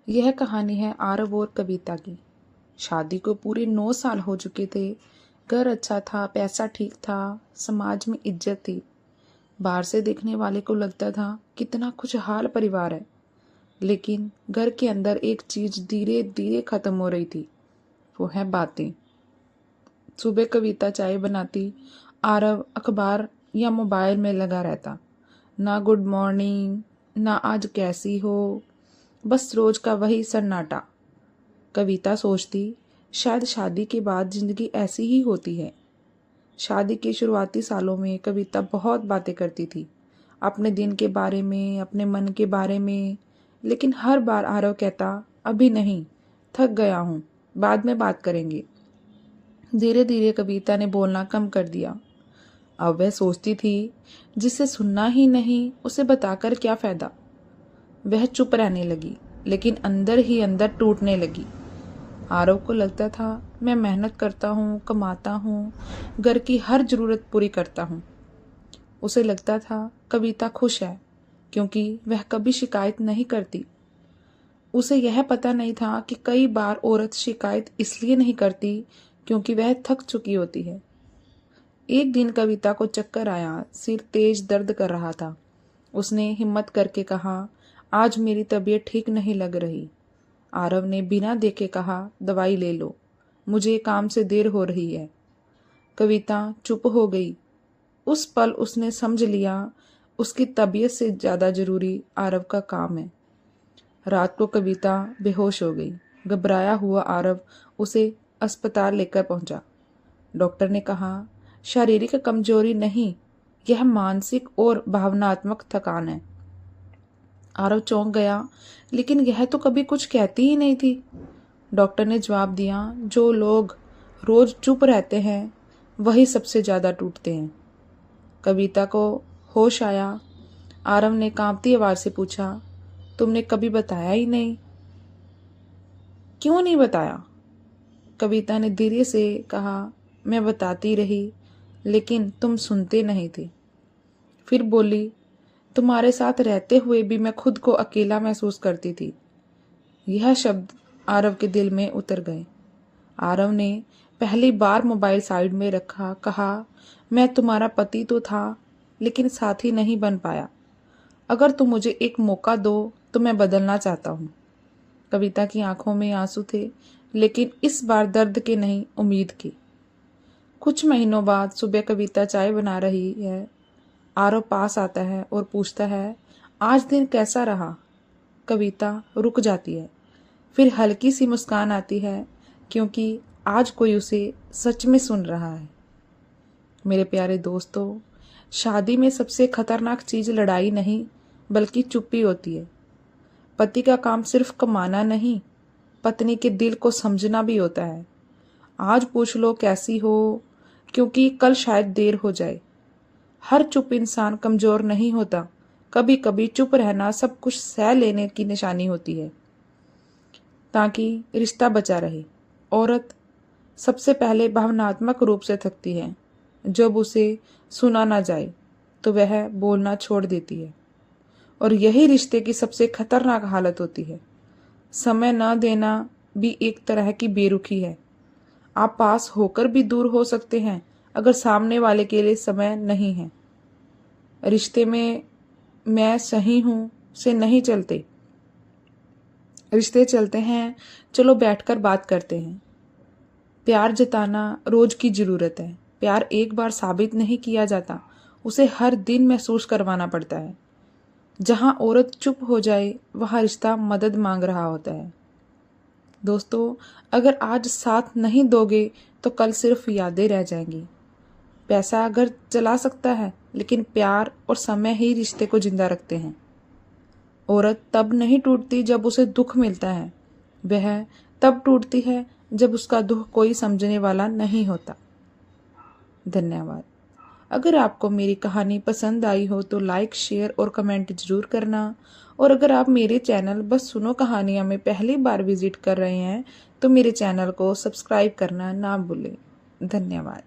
यह कहानी है आरव और कविता की। शादी को पूरे 9 साल हो चुके थे। घर अच्छा था, पैसा ठीक था, समाज में इज्जत थी। बाहर से देखने वाले को लगता था कितना खुशहाल परिवार है, लेकिन घर के अंदर एक चीज धीरे धीरे खत्म हो रही थी। वो है बातें। सुबह कविता चाय बनाती, आरव अखबार या मोबाइल में लगा रहता। ना गुड मॉर्निंग, ना आज कैसी हो, बस रोज का वही सन्नाटा। कविता सोचती, शायद शादी के बाद जिंदगी ऐसी ही होती है। शादी के शुरुआती सालों में कविता बहुत बातें करती थी, अपने दिन के बारे में, अपने मन के बारे में। लेकिन हर बार आरव कहता, अभी नहीं, थक गया हूँ, बाद में बात करेंगे। धीरे धीरे कविता ने बोलना कम कर दिया। अब वह सोचती थी, जिसे सुनना ही नहीं उसे बताकर क्या फायदा। वह चुप रहने लगी, लेकिन अंदर ही अंदर टूटने लगी। आरव को लगता था, मैं मेहनत करता हूँ, कमाता हूँ, घर की हर जरूरत पूरी करता हूँ। उसे लगता था कविता खुश है, क्योंकि वह कभी शिकायत नहीं करती। उसे यह पता नहीं था कि कई बार औरत शिकायत इसलिए नहीं करती क्योंकि वह थक चुकी होती है। एक दिन कविता को चक्कर आया, सिर तेज दर्द कर रहा था। उसने हिम्मत करके कहा, आज मेरी तबीयत ठीक नहीं लग रही। आरव ने बिना देखे कहा, दवाई ले लो, मुझे काम से देर हो रही है। कविता चुप हो गई। उस पल उसने समझ लिया, उसकी तबीयत से ज्यादा जरूरी आरव का काम है। रात को कविता बेहोश हो गई। घबराया हुआ आरव उसे अस्पताल लेकर पहुंचा। डॉक्टर ने कहा, शारीरिक कमजोरी नहीं, यह मानसिक और भावनात्मक थकान है। आरव चौंक गया, लेकिन यह तो कभी कुछ कहती ही नहीं थी। डॉक्टर ने जवाब दिया, जो लोग रोज चुप रहते हैं वही सबसे ज्यादा टूटते हैं। कविता को होश आया। आरव ने कांपती आवाज से पूछा, तुमने कभी बताया ही नहीं? क्यों नहीं बताया? कविता ने धीरे से कहा, मैं बताती रही, लेकिन तुम सुनते नहीं थे। फिर बोली, तुम्हारे साथ रहते हुए भी मैं खुद को अकेला महसूस करती थी। यह शब्द आरव के दिल में उतर गए। आरव ने पहली बार मोबाइल साइड में रखा, कहा, मैं तुम्हारा पति तो था, लेकिन साथी नहीं बन पाया। अगर तुम मुझे एक मौका दो तो मैं बदलना चाहता हूँ। कविता की आंखों में आंसू थे, लेकिन इस बार दर्द के नहीं, उम्मीद की। कुछ महीनों बाद सुबह कविता चाय बना रही है। आरव पास आता है और पूछता है, आज दिन कैसा रहा? कविता रुक जाती है। फिर हल्की सी मुस्कान आती है, क्योंकि आज कोई उसे सच में सुन रहा है। मेरे प्यारे दोस्तों, शादी में सबसे खतरनाक चीज लड़ाई नहीं, बल्कि चुप्पी होती है। पति का काम सिर्फ कमाना नहीं, पत्नी के दिल को समझना भी होता है। आज पूछ लो कैसी हो, क्योंकि कल शायद देर हो जाए। हर चुप इंसान कमजोर नहीं होता, कभी कभी चुप रहना सब कुछ सह लेने की निशानी होती है, ताकि रिश्ता बचा रहे। औरत सबसे पहले भावनात्मक रूप से थकती है। जब उसे सुना ना जाए तो वह बोलना छोड़ देती है, और यही रिश्ते की सबसे खतरनाक हालत होती है। समय न देना भी एक तरह की बेरुखी है। आप पास होकर भी दूर हो सकते हैं अगर सामने वाले के लिए समय नहीं है। रिश्ते में मैं सही हूं से नहीं चलते। रिश्ते चलते हैं, चलो बैठकर बात करते हैं। प्यार जताना रोज की जरूरत है। प्यार एक बार साबित नहीं किया जाता, उसे हर दिन महसूस करवाना पड़ता है। जहां औरत चुप हो जाए, वहां रिश्ता मदद मांग रहा होता है। दोस्तों, अगर आज साथ नहीं दोगे तो कल सिर्फ यादें रह जाएंगी। पैसा घर चला सकता है, लेकिन प्यार और समय ही रिश्ते को जिंदा रखते हैं। औरत तब नहीं टूटती जब उसे दुख मिलता है, वह तब टूटती है जब उसका दुख कोई समझने वाला नहीं होता। धन्यवाद। अगर आपको मेरी कहानी पसंद आई हो तो लाइक, शेयर और कमेंट जरूर करना। और अगर आप मेरे चैनल बस सुनो कहानियाँ में पहली बार विजिट कर रहे हैं तो मेरे चैनल को सब्सक्राइब करना ना भूलें। धन्यवाद।